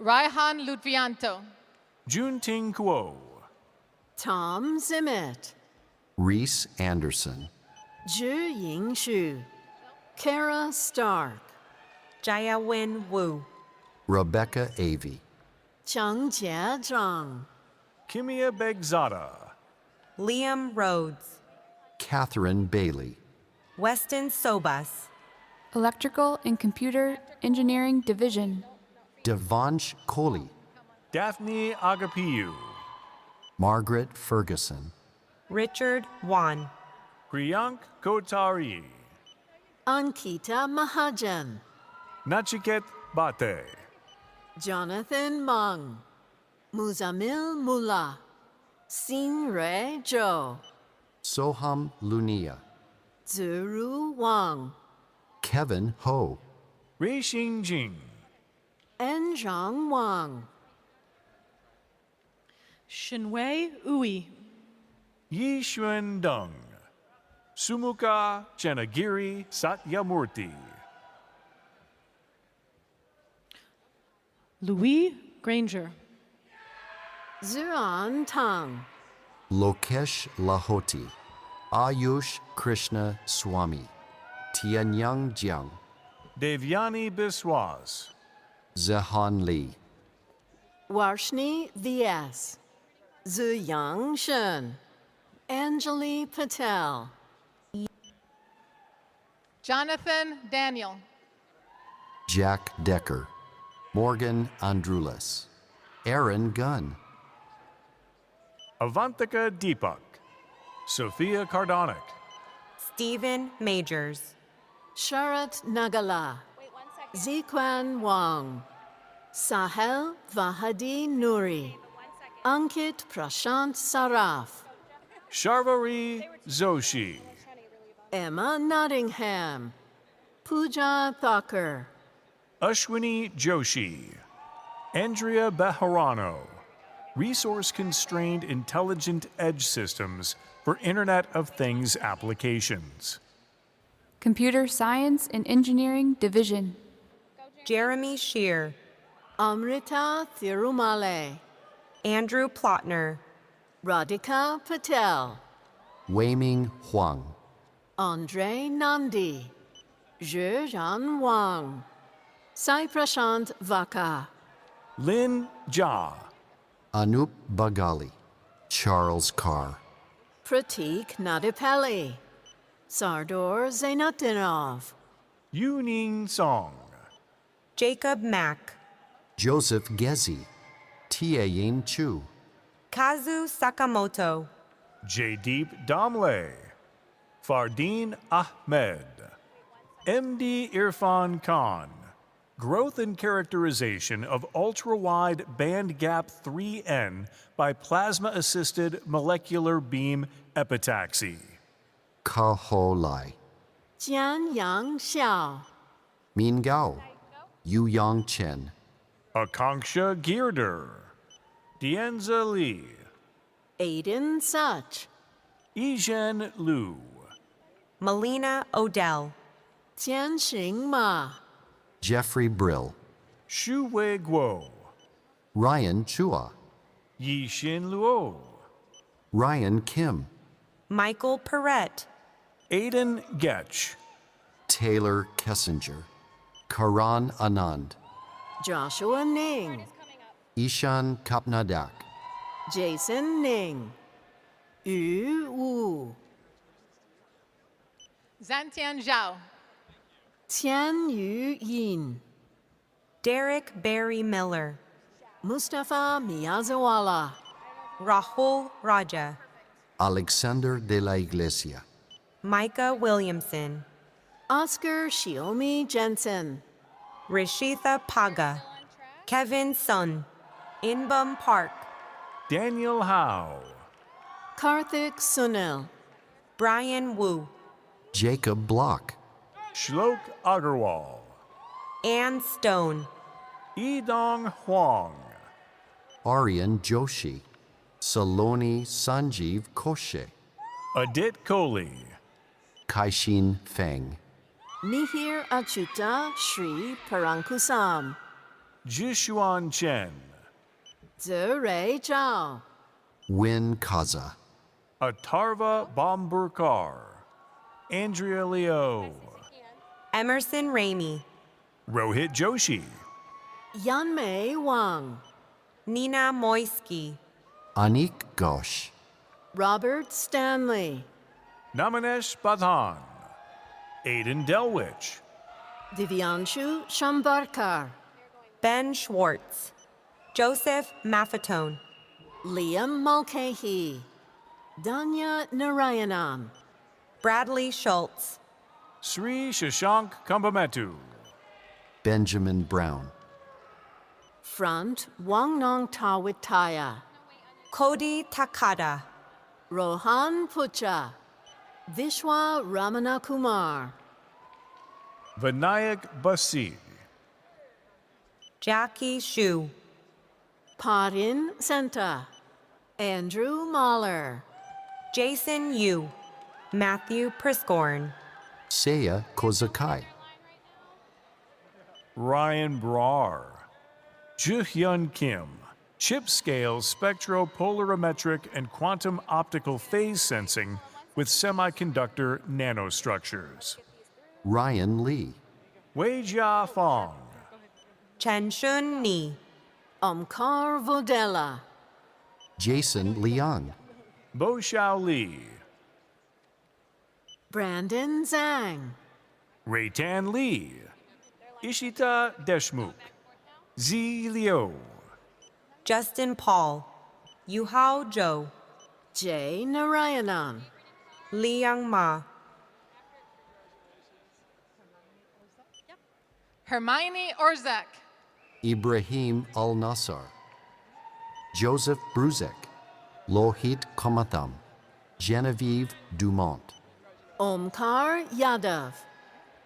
Raihan Ludvianto. Junting Kuo, Tom Zimmett, Reese Anderson, Zhi Yingshu, Kara Stark, Jayawin Wu, Rebecca Avey, Cheng Jia Zhang, Kimia Begzada, Liam Rhodes, Catherine Bailey, Weston Sobas, Electrical and Computer Engineering Division, Devansh Kohli, Daphne Agapiu, Margaret Ferguson, Richard Wan, Priyank Kotari, Ankita Mahajan, Nachiket Bate, Jonathan Meng, Muzamil Mullah, Xingrui Zhou, Soham Lunia, Zuru Wang, Kevin Ho, Reixing Jing,Enzhang Wang, Shinwei Ui. Yixuan Deng, Sumuka Chanagiri Satyamurthy, Louis Granger. Zuan Tang, Lokesh Lahoti, Ayush Krishna Swami, Tianyang Jiang, Devyani Biswas, Zehan Lee, Warshni V.S., Zuyang Shen, Anjali Patel, Jonathan Daniel. Jack Decker, Morgan Andrulis, Aaron Gunn, Avantika Deepak, Sophia Kardonik, Stephen Majors, Sharat Nagala, Ziquan Wang, Sahel Vahadi Nuri, Ankit Prashant Saraf, Sharvari Zoshi, Emma Nottingham, Pooja Thakur, Ashwini Joshi, Andrea Bejarano, Resource-Constrained Intelligent Edge Systems for Internet of Things Applications. Computer Science and Engineering Division. Jeremy Shear, Amrita Thirumale, Andrew Plotner, Radhika Patel, Weiming Huang, Andre Nandi, Zhejian Wang, Sai Prashant Vaka, Lin Jia, Anup Bagali, Charles Carr, Pratik Nadipelli, Sardor Zainatinov, Yuning Song, Jacob Mack, Joseph Gezi, Tiayin Chu, Kazu Sakamoto, Jaydeep Damle, Fardeen Ahmed, MD Irfan Khan, Growth and Characterization of Ultra-Wide Bandgap 3N by Plasma-Assisted Molecular Beam Epitaxy. Kaho Lai, Jian Yang Xiao, Min Gao, Yu Yang Chen, Akanksha Girder, Dianza Li, Aiden Such, Yizhen Liu, Melina Odell, Tianxing Ma, Jeffrey Brill, Shu Wei Guo, Ryan Chua, Yixin Luo, Ryan Kim, Michael Perrette, Aidan Getch, Taylor Kessinger, Karan Anand, Joshua Ning, Ishan Kapnadak, Jason Ning, Yu Wu, Zantian Zhao. Tian Yu Yin, Derek Barry Miller, Mustafa Miyazawala, Rahul Raja, Alexander de la Iglesia, Micah Williamson, Oscar Shiomi Jensen, Rishitha Paga, Kevin Sun, Inbum Park, Daniel Howe, Karthik Sunil, Brian Wu, Jacob Block, Shlok Agarwal, Ann Stone, Yidong Huang, Aryan Joshi, Saloni Sanjeev Koshe, Adit Kohli, Kaishin Feng, Mihir Achuta Shri Parankusam, Jishuan Chen, Zerei Zhao, Win Kaza, Atarva Bomburkar, Andrea Leo, Emerson Ramey, Rohit Joshi, Yanmei Wang, Nina Moisky, Anik Ghosh, Robert Stanley, Namanesh Badhan, Aidan Delwich, Divyanshu Shambarkar, Ben Schwartz, Joseph Maffetone, Liam Mulcahy, Danya Narayanan, Bradley Schultz, Sri Shashank Kambametu, Benjamin Brown, Front Wangnong Tawitaya, Kodi Takada, Rohan Pucha, Vishwa Ramana Kumar, Vinayak Basid, Jackie Shu, Parin Senta, Andrew Mahler, Jason Yu, Matthew Priscorn, Seiya Kozakai, Ryan Brar, Juhyun Kim, chip-scale spectropolarimetric and quantum optical phase sensing with semiconductor nanostructures. Ryan Lee, Weijia Fong, Chen Shun Ni, Omkar Vodella, Jason Liang, Bo Xiao Li, Brandon Zhang, Reitan Li, Ishita Deshmukh, Zi Liu, Justin Paul, Yuhao Zhou, Jay Narayanan, Liang Ma, Hermione Orzak. Ibrahim Al Nassar, Joseph Bruzek, Lohit Komatham, Genevieve Dumont, Omkar Yadav,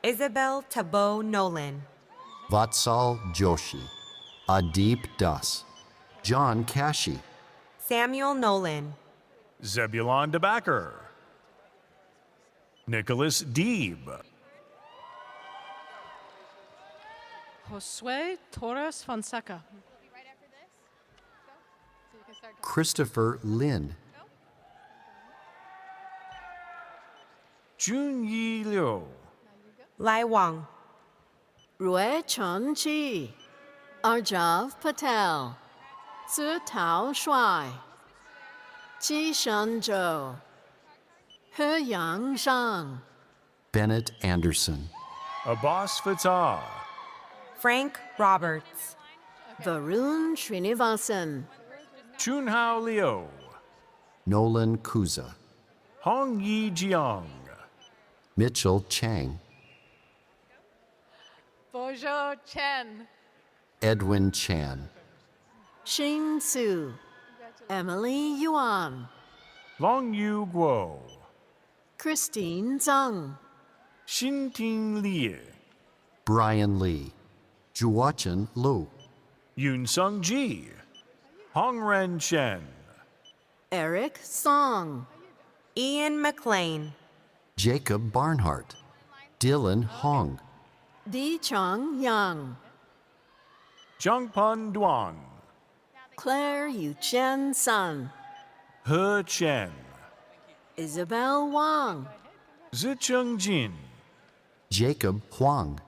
Isabel Tabo Nolan, Vatsal Joshi, Adip Das, John Kashi, Samuel Nolan, Zebulon DeBacker, Nicholas Deeb, Josue Torres Fonseca. Christopher Lin, Junyi Liu, Lai Wang, Rui Chun Chi, Arjav Patel, Zhu Tao Shuai, Qi Shen Zhou, He Yang Zhang, Bennett Anderson, Abbas Fatah, Frank Roberts, Varun Srinivasan, Chunhao Liu, Nolan Kuza, Hong Yi Jiang, Mitchell Chang, Bojo Chen. Edwin Chan, Xing Su, Emily Yuan, Long Yu Guo, Christine Zhang, Xinting Li, Brian Lee, Juwachen Lu, Yun Sung Ji, Hongren Chen, Eric Song, Ian McLean, Jacob Barnhart, Dylan Hong, Di Chong Yang, Zhangpun Duan, Claire Yuchen Sun, He Chen, Isabel Wang, Zicheng Jin, Jacob Huang,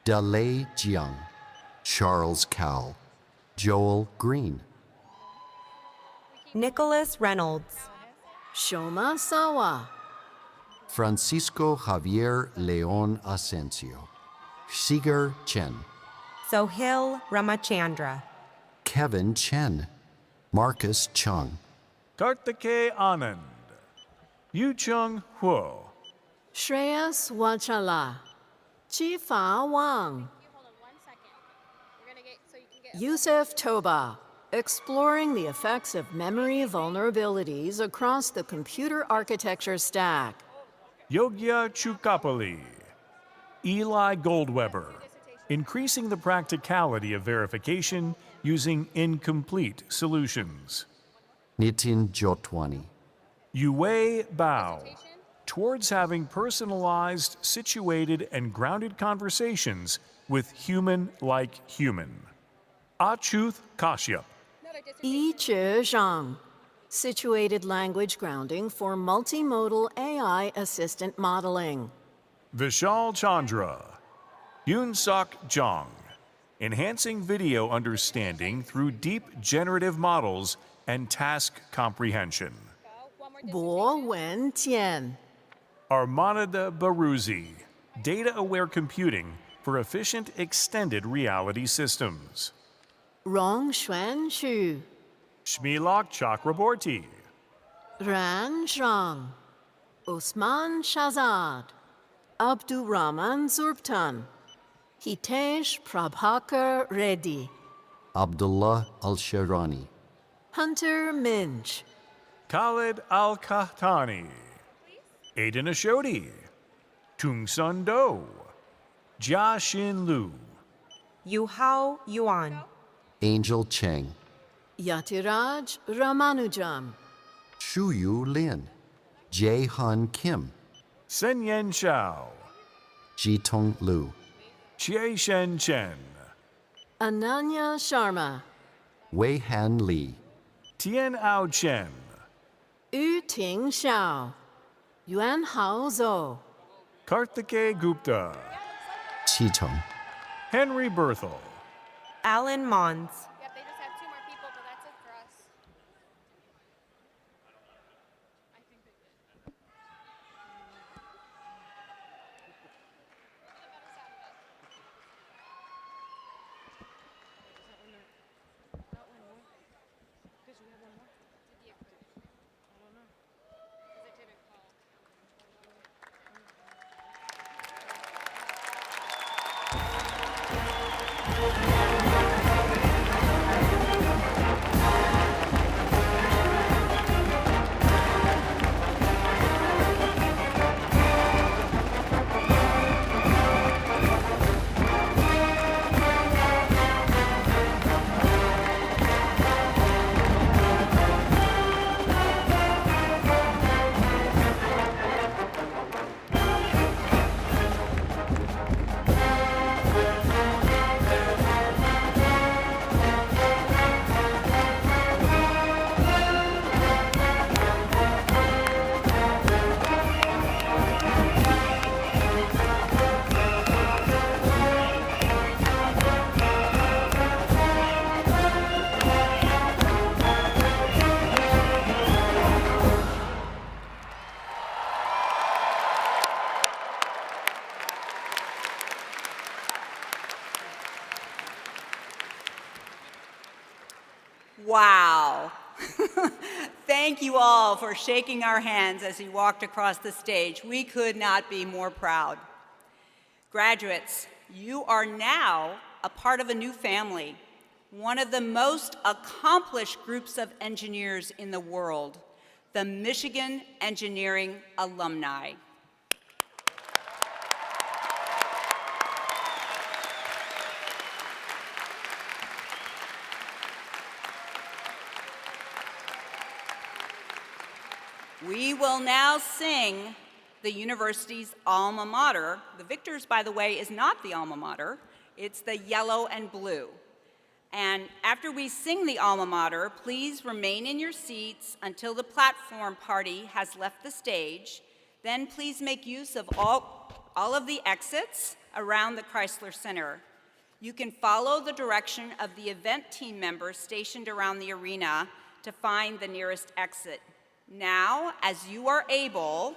Dalei Jiang, Charles Cowell, Joel Green, Nicholas Reynolds, Shoma Sawa, Francisco Javier Leon Asensio, Seeger Chen, Sohil Ramachandra, Kevin Chen, Marcus Chung, Kartike Anand, Yu Chung Huo, Shreyas Wachala, Chifa Wang, Yusef Toba, exploring the effects of memory vulnerabilities across the computer architecture stack. Yogya Chukapali, Eli Goldweber, increasing the practicality of verification using incomplete solutions. Nitin Jotwani, Yue Bao, towards having personalized, situated, and grounded conversations with human-like human. Achuth Kashyap, Yi Che Zhang, situated language grounding for multimodal AI assistant modeling. Vishal Chandra, Yoon Sok Jong, enhancing video understanding through deep generative models and task comprehension. Bo Wen Tian, Armanada Baruzi, data-aware computing for efficient extended reality systems. Rong Xuan Xu, Shmilak Chakraborty, Ran Zhang, Osman Shahzad, Abdurrahman Zurptan, Hitesh Prabhakar Reddy, Abdullah Al-Sharani, Hunter Minj, Khalid Al-Kahtani, Aiden Ashodi, Tung Sun Do, Jia Xin Lu, Yuhao Yuan, Angel Cheng, Yatiraj Ramanujam, Shuyu Lin, Jae Han Kim, Sen Yen Shao, Jitong Lu, Chie Shen Chen, Ananya Sharma, Wei Han Lee, Tien Ao Chen, Yu Ting Xiao, Yuan Hao Zhou, Karthike Gupta, Chichong, Henry Berthel, Alan Mons, Yep, they just have 2 more people, but that's it for us. Wow. Thank you all for shaking our hands as you walked across the stage. We could not be more proud. Graduates, you are now a part of a new family, one of the most accomplished groups of engineers in the world, the Michigan Engineering Alumni. We will now sing the university's alma mater. The victors, by the way, is not the alma mater. It's the yellow and blue. And after we sing the alma mater, please remain in your seats until the platform party has left the stage. Then please make use of all of the exits around the Chrysler Center. You can follow the direction of the event team members stationed around the arena to find the nearest exit. Now, as you are able,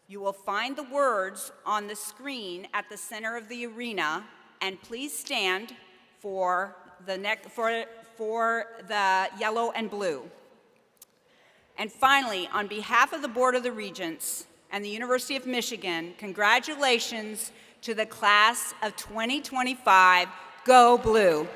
you will find the words on the screen at the center of the arena, and please stand for the yellow and blue. And finally, on behalf of the Board of the Regents and the University of Michigan, congratulations to the class of 2025. Go Blue!